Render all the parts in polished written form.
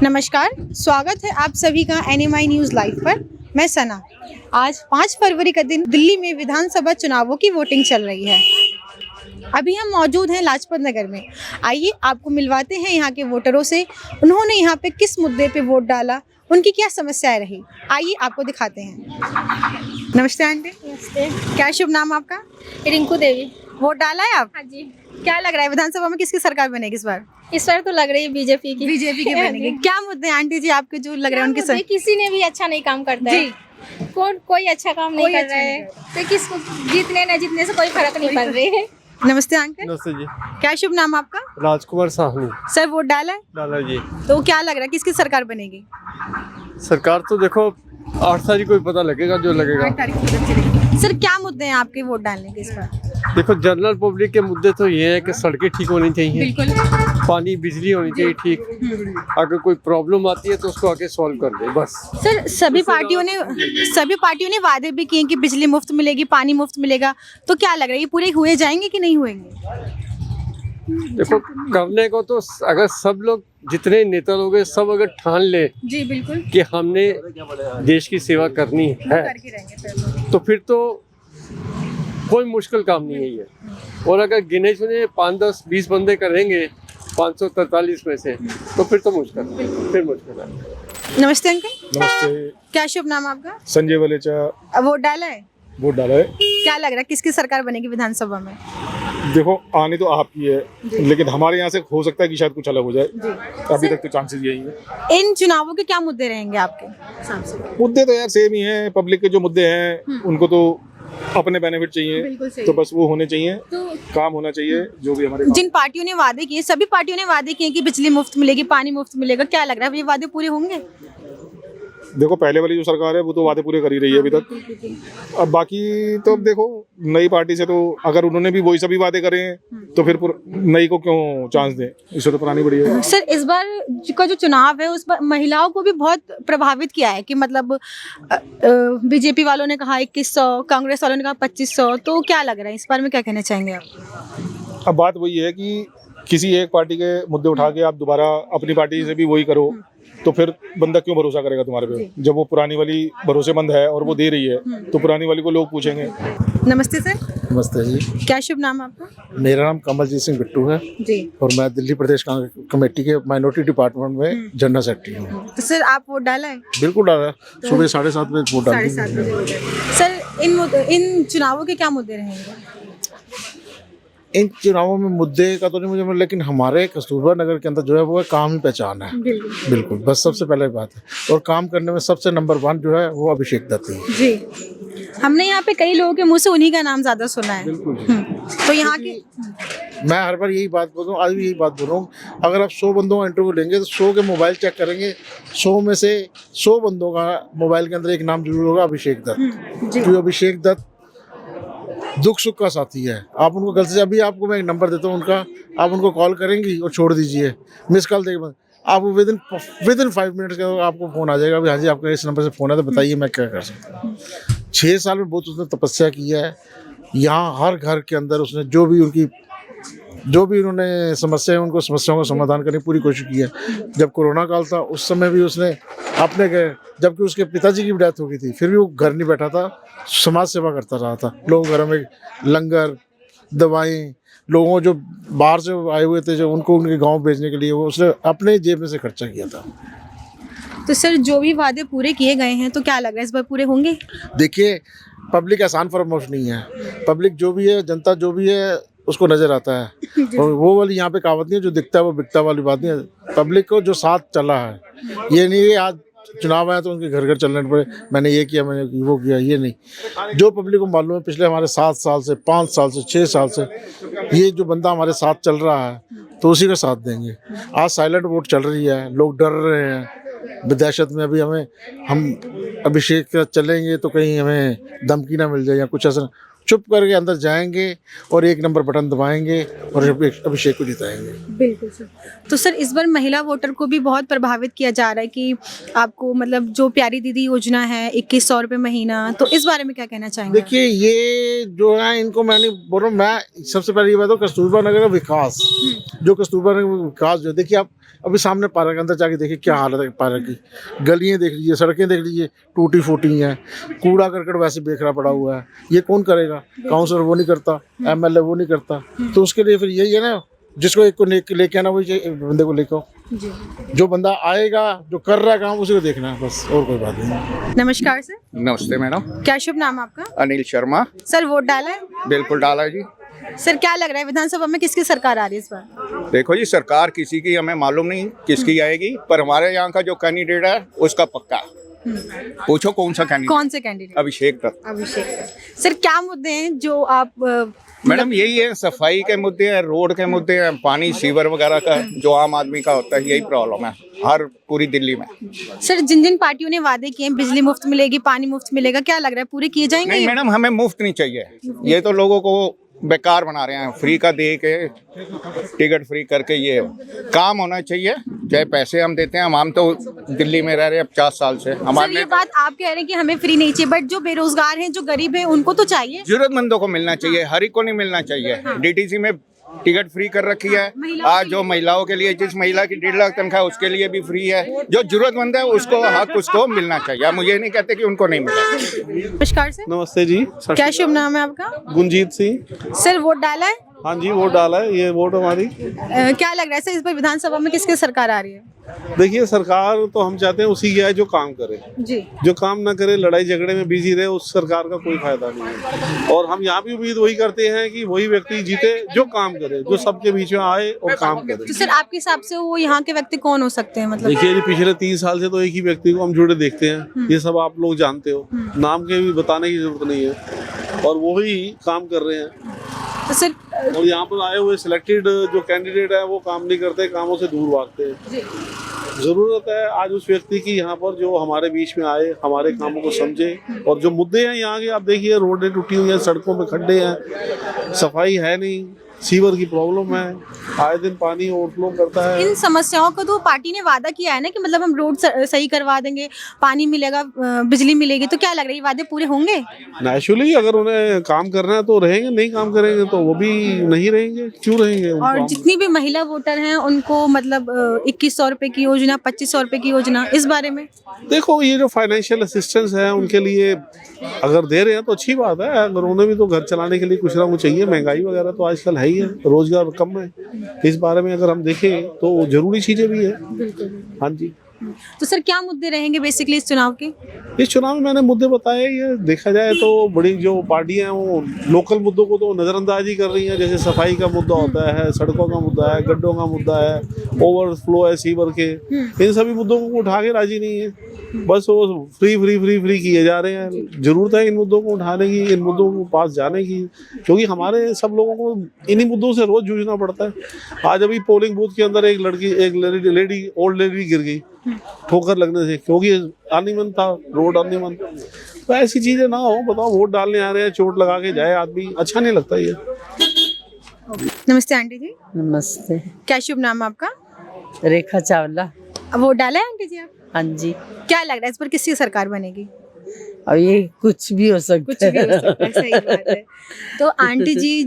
नमस्कार, स्वागत है आप सभी का एनएमआई न्यूज़ लाइव पर। मैं सना। आज 5 फरवरी का दिन दिल्ली में विधानसभा चुनावों की वोटिंग चल रही है। अभी हम मौजूद हैं लाजपत नगर में। आइए आपको मिलवाते हैं यहाँ के वोटरों से। उन्होंने यहाँ पे किस मुद्दे पे वोट डाला, उनकी क्या समस्याएं रही, आइए आपको दिखाते हैं। नमस्ते आंटी। नमस्ते। क्या शुभ नाम आपका? रिंकू देवी। वोट डाला है आप? हाँ जी। क्या लग रहा है विधानसभा में किसकी सरकार बनेगी इस बार? इस बार तो लग रही है बीजेपी की। बीजेपी की बनेगी। क्या मुद्दे आंटी जी आपके जो लग रहे हैं उनके किसी ने भी अच्छा नहीं काम करता है। कोई अच्छा काम नहीं कर रहा है, तो किसको जीतने न जीतने से कोई फर्क नहीं पड़ रही है। नमस्ते अंकल। नमस्ते जी। क्या शुभ नाम आपका? राजकुमार साहनी। सर वोट डाला है? डाला जी। तो क्या लग रहा है किसकी सरकार बनेगी? सरकार तो देखो 8 तारीख को ही पता लगेगा जो लगेगा। 8 तारीख को पता चलेगी। सर क्या मुद्दे हैं आपके वोट डालने के इस बार? देखो जनरल पब्लिक के मुद्दे तो ये है कि सड़कें ठीक होनी चाहिए, बिल्कुल। पानी बिजली होनी चाहिए ठीक। अगर कोई प्रॉब्लम आती है तो उसको आके सॉल्व कर दे बस। सर सभी पार्टियों ने वादे भी किए कि बिजली मुफ्त मिलेगी, पानी मुफ्त मिलेगा, तो क्या लग रहा है ये पूरे हुए जाएंगे कि नहीं होंगे? देखो करने को तो अगर सब लोग जितने नेता लोग हैं सब अगर ठान ले जी बिल्कुल कि हमने देश की सेवा करनी है करके रहेंगे फिर। तो फिर तो कोई मुश्किल काम नहीं है ये। और अगर गिने चुने 5, 10, 20 बंदे करेंगे 543 में से तो फिर तो मुश्किल है। नमस्ते अंकल। नमस्ते। क्या शुभ नाम आपका? संजय वलेचा। वोट डाला है? वोट डाला है। क्या लग रहा है किसकी सरकार बनेगी विधानसभा में? देखो आने तो आपकी है, लेकिन हमारे यहाँ से हो सकता है कि शायद कुछ अलग हो जाए। अभी तक तो चांसेस यही है। इन चुनावों के क्या मुद्दे रहेंगे आपके हिसाब से? मुद्दे तो यार सेम ही हैं। पब्लिक के जो मुद्दे हैं उनको तो अपने बेनिफिट चाहिए, तो बस वो होने चाहिए, काम होना चाहिए जो भी हमारे। जिन पार्टियों ने वादे किए, सभी पार्टियों ने वादे किए कि बिजली मुफ्त मिलेगी, पानी मुफ्त मिलेगा, क्या लग रहा है ये वादे पूरे होंगे? देखो पहले वाली जो सरकार है वो तो वादे पूरे कर ही रही है अभी तक। अब बाकी तो अब देखो नई पार्टी से तो अगर उन्होंने भी वही सभी वादे करे हैं तो फिर नई को क्यों चांस दें, इससे तो पुरानी बढ़िया है। सर इस बार का जो चुनाव है उस पर महिलाओं को भी बहुत प्रभावित किया है कि मतलब बीजेपी वालों ने कहा 2100, कांग्रेस वालों ने कहा 2500, तो क्या लग रहा है इस बार में क्या कहना चाहेंगे आप? अब बात वही है कि किसी एक पार्टी के मुद्दे उठा के आप दोबारा अपनी पार्टी से भी वही करो तो फिर बंदा क्यों भरोसा करेगा तुम्हारे पे? जब वो पुरानी वाली भरोसेमंद है और वो दे रही है तो पुरानी वाली को लोग पूछेंगे। नमस्ते सर। नमस्ते जी। क्या शुभ नाम आपका? मेरा नाम कमलजीत सिंह बिट्टू है जी। और मैं दिल्ली प्रदेश कांग्रेस कमेटी के माइनॉरिटी डिपार्टमेंट में जनरल सेक्रेटरी हूँ। तो सर आप वोट डाला है? बिल्कुल डाला। सुबह 7:30 बजे वोट डाली। 7:30 बजे। सर इन चुनावों के क्या मुद्दे रहेंगे? इन चुनावों में मुद्दे का तो नहीं मुझे, लेकिन हमारे कस्तूरबा नगर के अंदर जो है वो काम ही पहचान है। बिल्कुल बस सबसे पहले बात है। और काम करने में सबसे नंबर 1 जो है वो अभिषेक दत्त है जी। हमने यहाँ पे कई लोगों के मुंह से उन्हीं का नाम ज्यादा सुना है। तो यहाँ की मैं हर बार यही बात बोल रहा हूँ, आज भी यही बात बोल रहा हूँ। अगर आप 100 बंदों का इंटरव्यू लेंगे तो 100 के मोबाइल चेक करेंगे, 100 में से 100 बंदों का मोबाइल के अंदर एक नाम जरूर होगा, अभिषेक दत्त। जो अभिषेक दत्त दुख सुख का साथी है। आप उनको गलती से, अभी आपको मैं एक नंबर देता हूँ उनका, आप उनको कॉल करेंगी और छोड़ दीजिए, मिस कॉल देंगे, आप विद इन 5 मिनट्स का आपको फ़ोन आ जाएगा, हाँ जी आपका इस नंबर से फ़ोन है तो बताइए मैं क्या कर सकता हूँ। 6 साल में बहुत उसने तपस्या की है। यहाँ हर घर के अंदर उसने जो भी उन्होंने समस्या है उनको समस्याओं का समाधान करने की पूरी कोशिश की है। जब कोरोना काल था उस समय भी उसने अपने गए, जबकि उसके पिताजी की भी डेथ हो गई थी, फिर भी वो घर नहीं बैठा था, समाज सेवा करता रहा था। लोगों घरों में लंगर, दवाएं, लोगों जो बाहर से आए हुए थे जो उनको उनके गांव भेजने के लिए वो उसने अपने जेब में से खर्चा किया था। तो सर जो भी वादे पूरे किए गए हैं तो क्या लग रहा है इस बार पूरे होंगे? देखिए पब्लिक आसान फरामोश नहीं है। पब्लिक जो भी है, जनता जो भी है उसको नज़र आता है। और वो वाली यहाँ पे कहावत नहीं है जो दिखता है वो बिकता वाली बात नहीं है। पब्लिक को जो साथ चला है, ये नहीं है आज चुनाव आया तो उनके घर घर चलने पड़े, मैंने ये किया मैंने वो किया, ये नहीं। जो पब्लिक को मालूम है पिछले हमारे 7 साल से, 5 साल से, 6 साल से ये जो बंदा हमारे साथ चल रहा है तो उसी का साथ देंगे। आज साइलेंट वोट चल रही है, लोग डर रहे हैं दहशत में। अभी हम अभिषेक चलेंगे तो कहीं हमें धमकी ना मिल जाए या कुछ ऐसा। चुप करके अंदर जाएंगे और 1 नंबर बटन दबाएंगे और अभिषेक को जिताएंगे। बिल्कुल सर। तो सर इस बार महिला वोटर को भी बहुत प्रभावित किया जा रहा है कि आपको मतलब जो प्यारी दीदी योजना है 2100 रुपये महीना, तो इस बारे में क्या कहना चाहेंगे? देखिए ये जो है इनको मैंने बोल रहा हूँ, मैं सबसे पहले ये बात हूँ, कस्तूरबा नगर का विकास, जो कस्तूरबा नगर का विकास जो देखिए आप अभी सामने पार्क के अंदर जाके देखिए क्या हालत है पार्क की, गलियाँ देख लीजिए, सड़कें देख लीजिए टूटी फूटी हैं, कूड़ा करकट वैसे बिखरा पड़ा हुआ है। ये कौन करेगा? काउंसलर वो नहीं करता, MLA वो नहीं करता, तो उसके लिए फिर यही है ना, जिसको एक को लेके आना वही बंदे को लेके आओ। जो बंदा आएगा जो कर रहा है काम उसी को देखना है बस, और कोई बात नहीं। नमस्कार सर। नमस्ते मैडम। क्या शुभ नाम आपका? अनिल शर्मा। सर वोट डाला है? बिल्कुल डाला है जी। सर क्या लग रहा है विधानसभा में किसकी सरकार आ रही है इस बार? देखो जी, सरकार किसी की हमें मालूम नहीं किसकी आएगी, पर हमारे यहाँ का जो कैंडिडेट है उसका पक्का। पूछो कौन सा कैंडिडेट? कौन से कैंडिडेट? अभिषेक दत्त। अभिषेक। सर क्या मुद्दे हैं जो आप मैडम यही है, सफाई के मुद्दे हैं, रोड के मुद्दे हैं, पानी सीवर वगैरह का जो आम आदमी का होता है, यही प्रॉब्लम है हर पूरी दिल्ली में। सर जिन जिन पार्टियों ने वादे किए हैं, बिजली मुफ्त मिलेगी, पानी मुफ्त मिलेगा, क्या लग रहा है पूरे किए जाएंगे? नहीं मैडम, हमें मुफ्त नहीं चाहिए, ये तो लोगों को बेकार बना रहे हैं, फ्री का दे के टिकट फ्री करके। ये काम होना चाहिए, चाहे पैसे हम देते हैं, हम तो दिल्ली में रह रहे हैं 50 साल से। सर ये बात आप कह रहे हैं कि हमें फ्री नहीं चाहिए, बट जो बेरोजगार हैं, जो गरीब हैं, उनको तो चाहिए। जरूरतमंदों को मिलना चाहिए, हर एक को नहीं मिलना चाहिए। DTC में टिकट फ्री कर रखी है आज, जो महिलाओं के लिए, जिस महिला की 1.5 लाख तनख्वाह उसके लिए भी फ्री है। जो जरूरतमंद है उसको हक उसको मिलना चाहिए। हम ये नहीं कहते कि उनको नहीं मिले। नमस्कार सर। नमस्ते जी। क्या शुभ नाम है आपका? गुंजीत सिंह। सर वोट डाला है? हाँ जी, वोट डाला है, ये वोट हमारी। क्या लग रहा है सर इस बार विधानसभा में किसकी सरकार आ रही है? देखिए, सरकार तो हम चाहते हैं उसी की आए जो काम करे। जी। जो काम ना करे, लड़ाई झगड़े में बिजी रहे, उस सरकार का कोई फायदा नहीं है। और हम यहाँ भी उम्मीद वही करते हैं कि वही व्यक्ति जीते जो काम करे, जो सबके बीच में आए और काम करे। तो सर आपके हिसाब से वो यहाँ के व्यक्ति कौन हो सकते हैं? मतलब देखिए जी, पिछले 3 साल से तो एक ही व्यक्ति को हम जुड़े देखते हैं, ये सब आप लोग जानते हो, नाम के भी बताने की जरूरत नहीं है, और वही काम कर रहे हैं। तो सर और यहाँ पर आए हुए सिलेक्टेड जो कैंडिडेट है वो काम नहीं करते, कामों से दूर भागते हैं। जरूरत है आज उस व्यक्ति की यहाँ पर जो हमारे बीच में आए, हमारे कामों को समझे, और जो मुद्दे हैं यहाँ के, आप देखिए रोडें टूटी हुई हैं, सड़कों में खड्डे हैं, सफाई है नहीं, सीवर की प्रॉब्लम है, आए दिन पानी ओवरफ्लो करता है। इन समस्याओं को तो पार्टी ने वादा किया है ना कि मतलब हम रोड सही करवा देंगे, पानी मिलेगा, बिजली मिलेगी, तो क्या लग रहा है ये वादे पूरे होंगे? नेचुरली अगर उन्हें काम करना है तो रहेंगे, नहीं काम करेंगे तो वो भी नहीं रहेंगे, क्यों रहेंगे? और जितनी भी महिला वोटर हैं उनको मतलब 2100 रुपए की योजना, 2500 रुपए की योजना, इस बारे में देखो, ये जो फाइनेंशियल असिस्टेंस है उनके लिए अगर दे रहे हैं तो अच्छी बात है। अगर उन्हें भी तो घर चलाने के लिए कुछ ना कुछ चाहिए, महंगाई वगैरह तो आजकल है ही है, रोजगार कम है, इस बारे में अगर हम देखें तो जरूरी चीजें भी है। हाँ जी। तो सर क्या मुद्दे रहेंगे बेसिकली इस चुनाव के? इस चुनाव में मैंने मुद्दे बताए, ये देखा जाए तो बड़ी जो पार्टियां हैं वो लोकल मुद्दों को तो नज़रअंदाज ही कर रही हैं, जैसे सफाई का मुद्दा होता है, सड़कों का मुद्दा है, गड्ढों का मुद्दा है, ओवरफ्लो है सीवर के, इन सभी मुद्दों को उठा के राजी नहीं है, बस वो फ्री किए जा रहे हैं। जरूरत है इन मुद्दों को उठाने की, इन मुद्दों को पास जाने की, क्योंकि हमारे सब लोगों को इन्हीं मुद्दों से रोज जूझना पड़ता है। आज अभी पोलिंग बूथ के अंदर एक लेडी ओल्ड लेडी गिर गई ठोकर लगने से, क्योंकि अनियमन था, रोड अनियमन। तो ऐसी चीजें ना हो, बताओ, वोट डालने आ रहे हैं, चोट लगा के जाए आदमी, अच्छा नहीं लगता ये। नमस्ते आंटी जी। नमस्ते। क्या शुभ नाम आपका? रेखा चावला। वोट डाला है आंटी जी आप? हाँ जी। क्या लग रहा है इस पर किसकी सरकार बनेगी? और ये कुछ भी हो सकता कुछ भी हो सकता है, सही बात है। तो आंटी जी,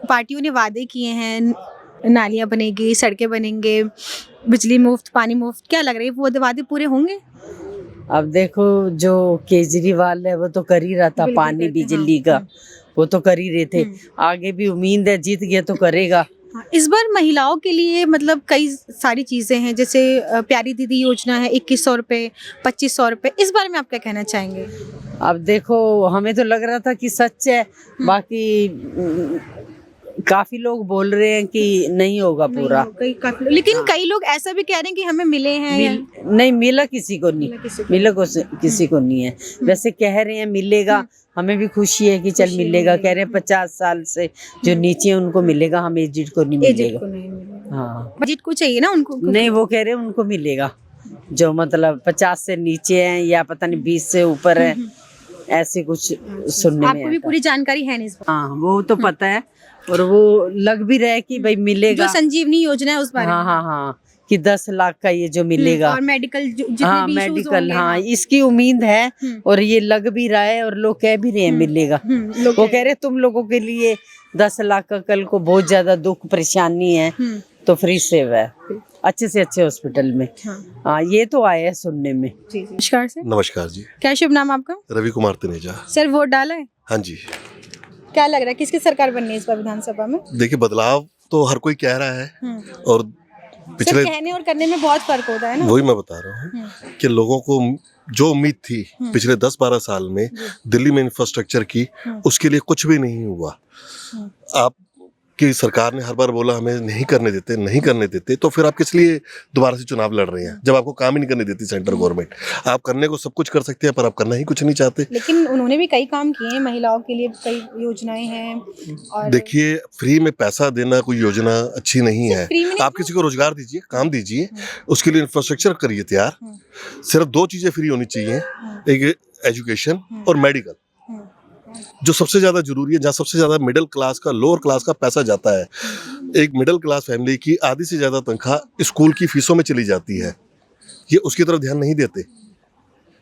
पार्टियों ने वादे किए हैं, नालियाँ बनेगी, सड़कें बनेंगे, बिजली मुफ्त, पानी मुफ्त, क्या लग रहा है वो वादे पूरे होंगे? अब देखो, जो केजरीवाल है वो तो कर ही रहा था, पानी बिजली का वो तो कर ही रहे थे, आगे भी उम्मीद है जीत गया तो करेगा। इस बार महिलाओं के लिए मतलब कई सारी चीजें हैं, जैसे प्यारी दीदी योजना है, 2100 रुपये, 2500 रुपये, इस बारे में आप क्या कहना चाहेंगे? अब देखो, हमें तो लग रहा था कि सच है, बाकी काफी लोग बोल रहे हैं कि नहीं होगा पूरा। लेकिन कई लोग ऐसा भी कह रहे हैं कि हमें मिले हैं नहीं मिला, किसी को नहीं मिला, किसी को नहीं है। वैसे कह रहे हैं मिलेगा, हमें भी खुशी है कि चल मिलेगा। कह रहे हैं 50 साल से जो नीचे हैं उनको मिलेगा, हम एजिड को नहीं मिलेगा। हाँ, बजट को चाहिए ना उनको। नहीं, वो कह रहे हैं उनको मिलेगा जो मतलब 50 से नीचे हैं या पता नहीं 20 से ऊपर है, ऐसे कुछ सुनने में आपको भी आता पूरी जानकारी है नहीं इस बारे हाँ वो तो पता है और वो लग भी रहा है कि भाई में। मिलेगा जो संजीवनी योजना है उस बारे हाँ में। हाँ हाँ कि 10 लाख का ये जो मिलेगा और मेडिकल जितने हाँ भी issues मेडिकल होंगे, हाँ इसकी उम्मीद है और ये लग भी रहा है और लोग कह भी रहे हैं मिलेगा लोग वो कह रहे तुम लोगों के लिए 10 लाख का कल को बहुत ज्यादा दुख परेशानी है तो फ्री सेवा है अच्छे से अच्छे हॉस्पिटल में हाँ ये तो आया है सुनने में। नमस्कार सर, नमस्कार जी, क्या शुभ नाम आपका? रवि कुमार तनेजा। सर वोट डाला है? हाँ जी, क्या लग रहा है किसकी सरकार बननी है इस बार विधानसभा में? देखिए बदलाव तो हर कोई कह रहा है और सर पिछले कहने और करने में बहुत फर्क होता है ना। वही मैं बता रहा हूँ कि लोगों को जो उम्मीद थी पिछले 10-12 साल में दिल्ली में इंफ्रास्ट्रक्चर की, उसके लिए कुछ भी नहीं हुआ। आप की सरकार ने हर बार बोला हमें नहीं करने देते, तो फिर आप किस लिए दोबारा से चुनाव लड़ रहे हैं जब आपको काम ही नहीं करने देती सेंट्रल गवर्नमेंट। आप करने को सब कुछ कर सकते हैं पर आप करना ही कुछ नहीं चाहते। लेकिन उन्होंने भी कई काम किए हैं, महिलाओं के लिए कई योजनाएं हैं। और देखिए फ्री में पैसा देना कोई योजना अच्छी नहीं है। फ्री में नहीं, आप किसी को रोजगार दीजिए, काम दीजिए, उसके लिए इंफ्रास्ट्रक्चर करिए तैयार। सिर्फ 2 चीजें फ्री होनी चाहिए, एक एजुकेशन और मेडिकल, जो सबसे ज्यादा जरूरी है, जहाँ सबसे ज्यादा मिडिल क्लास का, लोअर क्लास का पैसा जाता है। एक मिडिल क्लास फैमिली की आधी से ज्यादा तनख्वाह स्कूल की फीसों में चली जाती है, ये उसकी तरफ ध्यान नहीं देते।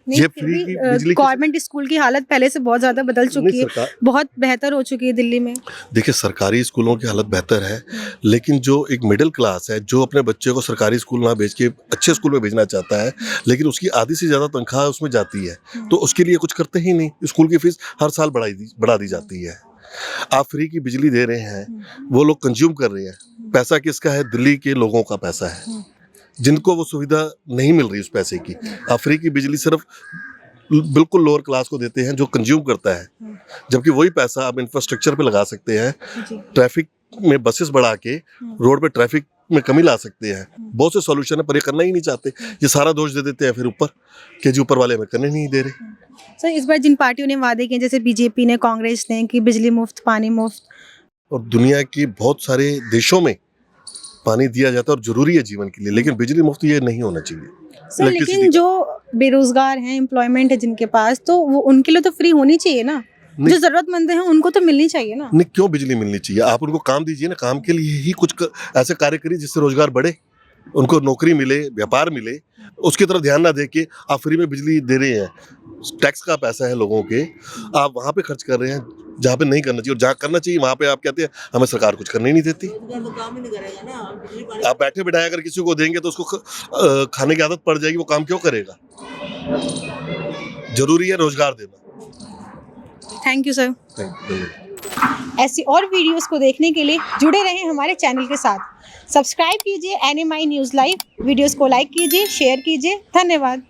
ये फ्री की बिजली गवर्नमेंट स्कूल की हालत पहले से बहुत ज्यादा बदल चुकी है, बहुत बेहतर हो चुकी है दिल्ली में। देखिए सरकारी स्कूलों की हालत बेहतर है, लेकिन जो एक मिडिल क्लास है जो अपने बच्चे को सरकारी स्कूल ना भेज के अच्छे स्कूल में भेजना चाहता है, लेकिन उसकी आधी से ज्यादा तनख्वाह उसमें जाती है, तो उसके लिए कुछ करते ही नहीं। स्कूल की फीस हर साल बढ़ा दी जाती है। आप फ्री की बिजली दे रहे हैं, वो लोग कंज्यूम कर रहे हैं, पैसा किसका है? दिल्ली के लोगों का पैसा है, जिनको वो सुविधा नहीं मिल रही उस पैसे की। आप फ्री की बिजली सिर्फ बिल्कुल लोअर क्लास को देते हैं जो कंज्यूम करता है, जबकि वही पैसा आप इंफ्रास्ट्रक्चर पे लगा सकते हैं। ट्रैफिक में बसेस बढ़ा के रोड पे ट्रैफिक में कमी ला सकते हैं। बहुत से सॉल्यूशन है पर ये करना ही नहीं चाहते। ये सारा दोष दे देते हैं फिर ऊपर कि जी ऊपर वाले हमें करने नहीं दे रहे। सर इस बार जिन पार्टियों ने वादे किए, जैसे बीजेपी ने, कांग्रेस ने, कि बिजली मुफ्त, पानी मुफ्त, और दुनिया की बहुत सारे देशों में पानी दिया जाता है और जरूरी है जीवन के लिए, लेकिन बिजली मुफ्त ये नहीं होना चाहिए। सर लेकिन जो बेरोजगार हैं, एम्प्लॉयमेंट है जिनके पास, तो वो उनके लिए तो फ्री होनी चाहिए ना। जो जरूरतमंद हैं उनको तो मिलनी चाहिए ना। नहीं, क्यों बिजली मिलनी चाहिए? आप उनको काम दीजिए ना, काम के लिए ही कुछ ऐसे कार्य करिए जिससे रोजगार बढ़े, उनको नौकरी मिले, व्यापार मिले। उसकी तरफ ध्यान ना दे के आप फ्री में बिजली दे रहे हैं, टैक्स का पैसा है लोगों के, आप वहाँ पे खर्च कर रहे हैं जहाँ पे नहीं करना चाहिए, और जहाँ करना चाहिए वहाँ पे आप कहते हैं हमें सरकार कुछ करने ही नहीं देती। आप बैठे बिठाए अगर किसी को देंगे तो उसको खाने की आदत पड़ जाएगी, वो काम क्यों करेगा? जरूरी है रोजगार देना। Thank you sir. ऐसी और वीडियोस को देखने के लिए जुड़े रहें हमारे चैनल के साथ। सब्सक्राइब कीजिए NMI न्यूज़ लाइव, वीडियोस को लाइक कीजिए, शेयर कीजिए। धन्यवाद।